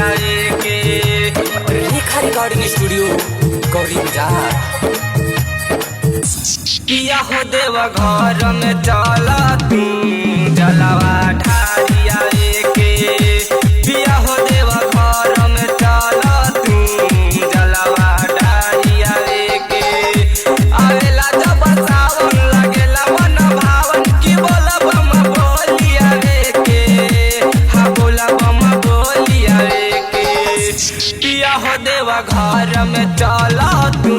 के रेखा recording studio Gauri बाजार। पिया हो देव घर में चला तू जलवा ढारिया के। पिया हो देव घर में चला तू जलवा ढारिया के। आवेला जब सावन लगेला मन भावन की बोला बम बोलिया के। हाँ बोला बम बोलिया के। पिया हो देव घर में चला तू